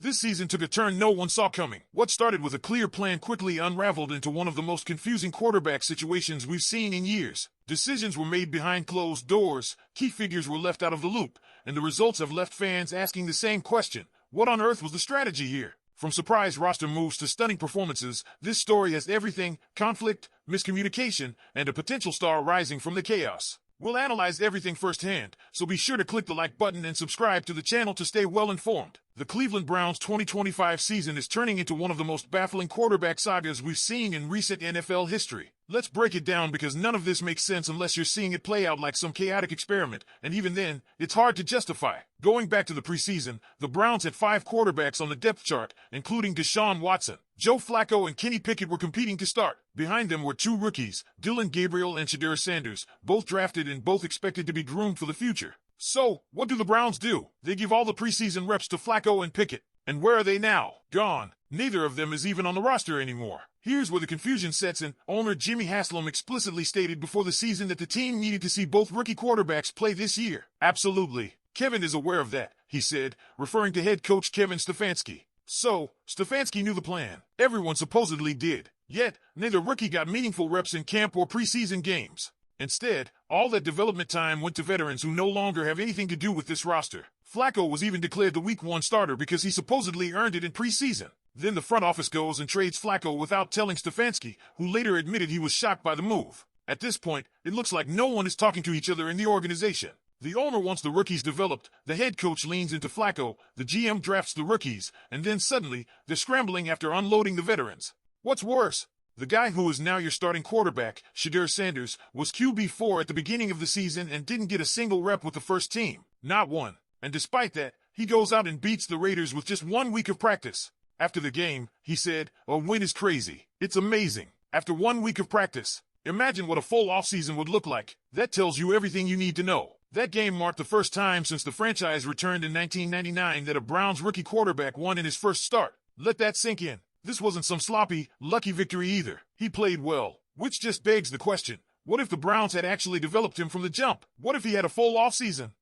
This season took a turn no one saw coming. What started with a clear plan quickly unraveled into one of the most confusing quarterback situations we've seen in years. Decisions were made behind closed doors, key figures were left out of the loop, and the results have left fans asking the same question: what on earth was the strategy here? From surprise roster moves to stunning performances, this story has everything: conflict, miscommunication, and a potential star rising from the chaos. We'll analyze everything firsthand, so be sure to click the like button and subscribe to the channel to stay well informed. The Cleveland Browns 2025 season is turning into one of the most baffling quarterback sagas we've seen in recent NFL history. Let's break it down, because none of this makes sense unless you're seeing it play out like some chaotic experiment, and even then, it's hard to justify. Going back to the preseason, the Browns had 5 quarterbacks on the depth chart, including Deshaun Watson. Joe Flacco and Kenny Pickett were competing to start. Behind them were 2 rookies, Dillon Gabriel and Shedeur Sanders, both drafted and both expected to be groomed for the future. So, what do the Browns do? They give all the preseason reps to Flacco and Pickett. And where are they now? Gone. Neither of them is even on the roster anymore. Here's where the confusion sets in. Owner Jimmy Haslam explicitly stated before the season that the team needed to see both rookie quarterbacks play this year. Absolutely. Kevin is aware of that, he said, referring to head coach Kevin Stefanski. So, Stefanski knew the plan. Everyone supposedly did. Yet, neither rookie got meaningful reps in camp or preseason games. Instead, all that development time went to veterans who no longer have anything to do with this roster. Flacco was even declared the Week 1 starter because he supposedly earned it in preseason. Then the front office goes and trades Flacco without telling Stefanski, who later admitted he was shocked by the move. At this point, it looks like no one is talking to each other in the organization. The owner wants the rookies developed, the head coach leans into Flacco, the GM drafts the rookies, and then suddenly, they're scrambling after unloading the veterans. What's worse? The guy who is now your starting quarterback, Shedeur Sanders, was QB4 at the beginning of the season and didn't get a single rep with the first team. Not one. And despite that, he goes out and beats the Raiders with just 1 week of practice. After the game, he said, "A win is crazy. It's amazing. After 1 week of practice. Imagine what a full offseason would look like." That tells you everything you need to know. That game marked the first time since the franchise returned in 1999 that a Browns rookie quarterback won in his first start. Let that sink in. This wasn't some sloppy, lucky victory either. He played well, which just begs the question, what if the Browns had actually developed him from the jump? What if he had a full offseason?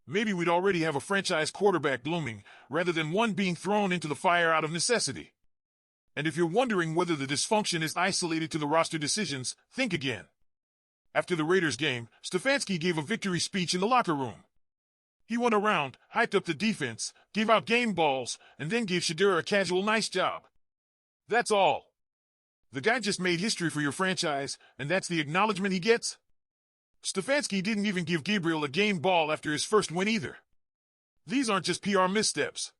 Maybe we'd already have a franchise quarterback blooming, rather than one being thrown into the fire out of necessity. And if you're wondering whether the dysfunction is isolated to the roster decisions, think again. After the Raiders game, Stefanski gave a victory speech in the locker room. He went around, hyped up the defense, gave out game balls, and then gave Shedeur a casual nice job. That's all. The guy just made history for your franchise, and that's the acknowledgement he gets? Stefanski didn't even give Gabriel a game ball after his first win either. These aren't just PR missteps.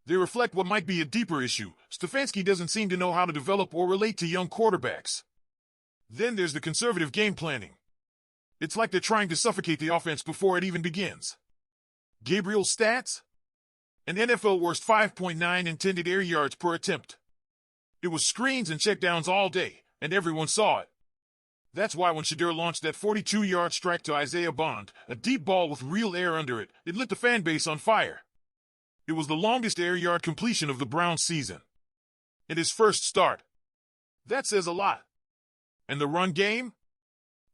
They reflect what might be a deeper issue. Stefanski doesn't seem to know how to develop or relate to young quarterbacks. Then there's the conservative game planning. It's like they're trying to suffocate the offense before it even begins. Gabriel's stats? An NFL worst 5.9 intended air yards per attempt. It was screens and checkdowns all day, and everyone saw it. That's why when Shedeur launched that 42-yard strike to Isaiah Bond, a deep ball with real air under it, it lit the fan base on fire. It was the longest air yard completion of the Browns season. In his first start. That says a lot. And the run game?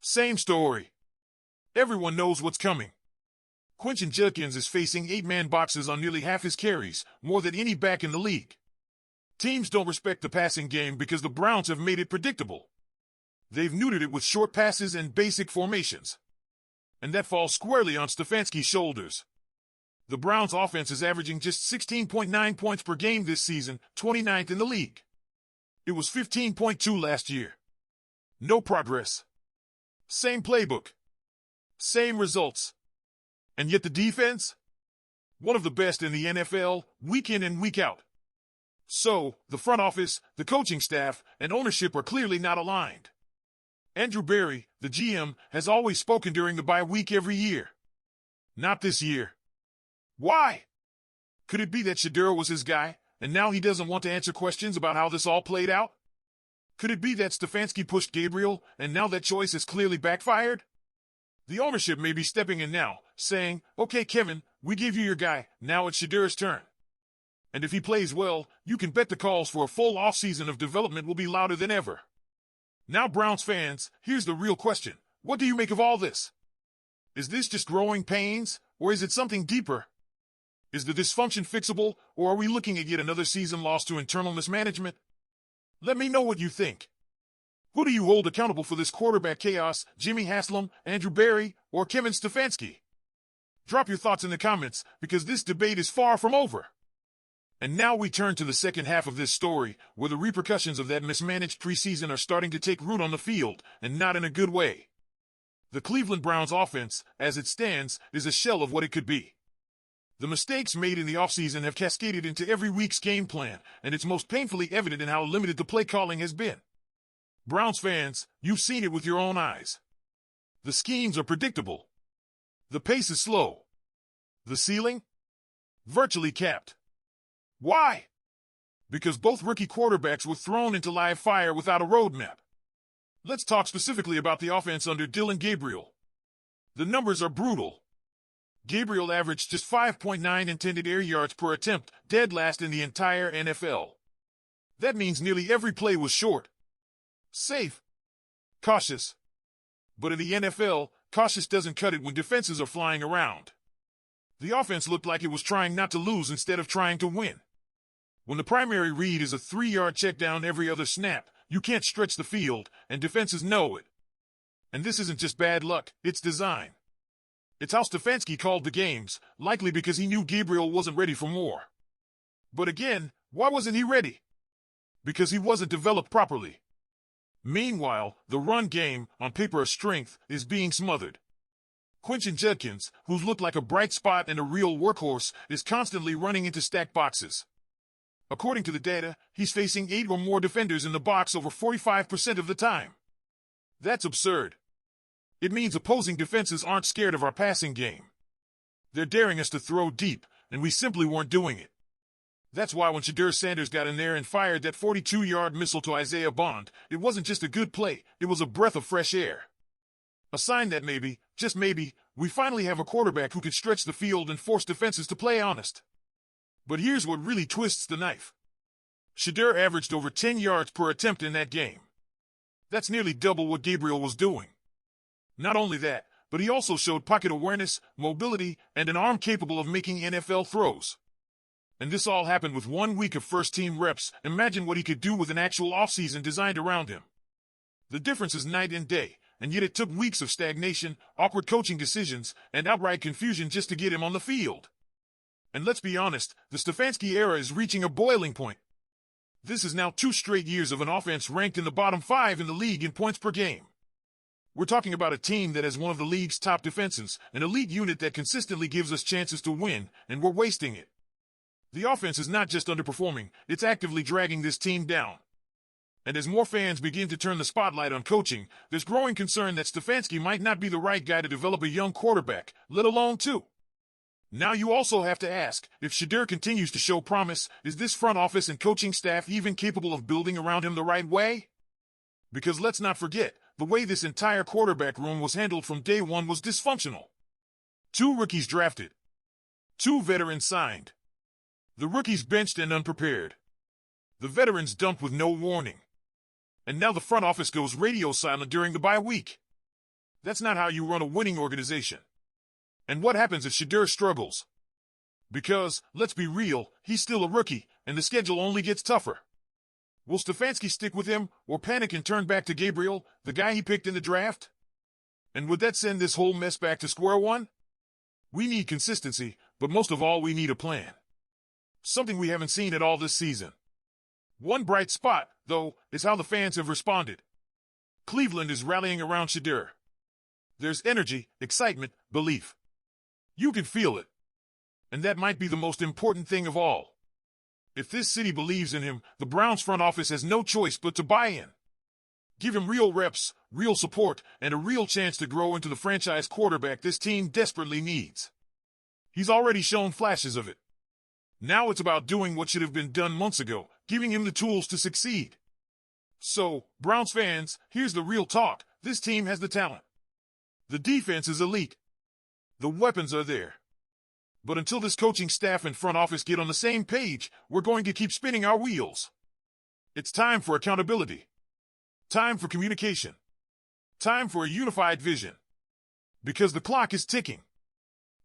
Same story. Everyone knows what's coming. Quentin Judkins is facing 8-man boxes on nearly half his carries, more than any back in the league. Teams don't respect the passing game because the Browns have made it predictable. They've neutered it with short passes and basic formations. And that falls squarely on Stefanski's shoulders. The Browns' offense is averaging just 16.9 points per game this season, 29th in the league. It was 15.2 last year. No progress. Same playbook. Same results. And yet the defense? One of the best in the NFL, week in and week out. So, the front office, the coaching staff, and ownership are clearly not aligned. Andrew Berry, the GM, has always spoken during the bye week every year. Not this year. Why? Could it be that Shedeur was his guy, and now he doesn't want to answer questions about how this all played out? Could it be that Stefanski pushed Gabriel, and now that choice has clearly backfired? The ownership may be stepping in now, saying, "Okay, Kevin, we gave you your guy, now it's Shedeur's turn." And if he plays well, you can bet the calls for a full offseason of development will be louder than ever. Now, Browns fans, here's the real question. What do you make of all this? Is this just growing pains, or is it something deeper? Is the dysfunction fixable, or are we looking at yet another season lost to internal mismanagement? Let me know what you think. Who do you hold accountable for this quarterback chaos, Jimmy Haslam, Andrew Berry, or Kevin Stefanski? Drop your thoughts in the comments, because this debate is far from over. And now we turn to the second half of this story, where the repercussions of that mismanaged preseason are starting to take root on the field, and not in a good way. The Cleveland Browns offense, as it stands, is a shell of what it could be. The mistakes made in the offseason have cascaded into every week's game plan, and it's most painfully evident in how limited the play calling has been. Browns fans, you've seen it with your own eyes. The schemes are predictable. The pace is slow. The ceiling? Virtually capped. Why? Because both rookie quarterbacks were thrown into live fire without a roadmap. Let's talk specifically about the offense under Dillon Gabriel. The numbers are brutal. Gabriel averaged just 5.9 intended air yards per attempt, dead last in the entire NFL. That means nearly every play was short, safe, cautious. But in the NFL, cautious doesn't cut it when defenses are flying around. The offense looked like it was trying not to lose instead of trying to win. When the primary read is a 3-yard check down every other snap, you can't stretch the field, and defenses know it. And this isn't just bad luck, it's design. It's how Stefanski called the games, likely because he knew Gabriel wasn't ready for more. But again, why wasn't he ready? Because he wasn't developed properly. Meanwhile, the run game, on paper a strength, is being smothered. Quinton Judkins, who's looked like a bright spot and a real workhorse, is constantly running into stacked boxes. According to the data, he's facing 8 or more defenders in the box over 45% of the time. That's absurd. It means opposing defenses aren't scared of our passing game. They're daring us to throw deep, and we simply weren't doing it. That's why when Shedeur Sanders got in there and fired that 42-yard missile to Isaiah Bond, it wasn't just a good play, it was a breath of fresh air. A sign that maybe, just maybe, we finally have a quarterback who can stretch the field and force defenses to play honest. But here's what really twists the knife. Shedeur averaged over 10 yards per attempt in that game. That's nearly double what Gabriel was doing. Not only that, but he also showed pocket awareness, mobility, and an arm capable of making NFL throws. And this all happened with 1 week of first-team reps. Imagine what he could do with an actual offseason designed around him. The difference is night and day, and yet it took weeks of stagnation, awkward coaching decisions, and outright confusion just to get him on the field. And let's be honest, the Stefanski era is reaching a boiling point. This is now 2 straight years of an offense ranked in the bottom 5 in the league in points per game. We're talking about a team that has one of the league's top defenses, an elite unit that consistently gives us chances to win, and we're wasting it. The offense is not just underperforming, it's actively dragging this team down. And as more fans begin to turn the spotlight on coaching, there's growing concern that Stefanski might not be the right guy to develop a young quarterback, let alone 2. Now you also have to ask, if Shedeur continues to show promise, is this front office and coaching staff even capable of building around him the right way? Because let's not forget, the way this entire quarterback room was handled from day one was dysfunctional. 2 rookies drafted. 2 veterans signed. The rookies benched and unprepared. The veterans dumped with no warning. And now the front office goes radio silent during the bye week. That's not how you run a winning organization. And what happens if Shedeur struggles? Because, let's be real, he's still a rookie, and the schedule only gets tougher. Will Stefanski stick with him, or panic and turn back to Gabriel, the guy he picked in the draft? And would that send this whole mess back to square one? We need consistency, but most of all we need a plan. Something we haven't seen at all this season. One bright spot, though, is how the fans have responded. Cleveland is rallying around Shedeur. There's energy, excitement, belief. You can feel it. And that might be the most important thing of all. If this city believes in him, the Browns front office has no choice but to buy in. Give him real reps, real support, and a real chance to grow into the franchise quarterback this team desperately needs. He's already shown flashes of it. Now it's about doing what should have been done months ago, giving him the tools to succeed. So, Browns fans, here's the real talk. This team has the talent. The defense is elite. The weapons are there. But until this coaching staff and front office get on the same page, we're going to keep spinning our wheels. It's time for accountability. Time for communication. Time for a unified vision. Because the clock is ticking.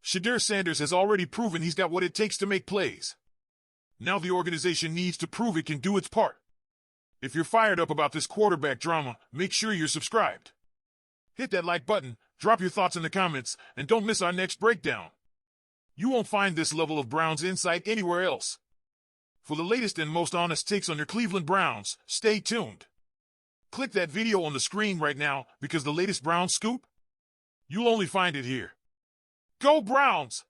Shadir Sanders has already proven he's got what it takes to make plays. Now the organization needs to prove it can do its part. If you're fired up about this quarterback drama, make sure you're subscribed. Hit that like button, drop your thoughts in the comments, and don't miss our next breakdown. You won't find this level of Browns insight anywhere else. For the latest and most honest takes on your Cleveland Browns, stay tuned. Click that video on the screen right now because the latest Browns scoop? You'll only find it here. Go Browns!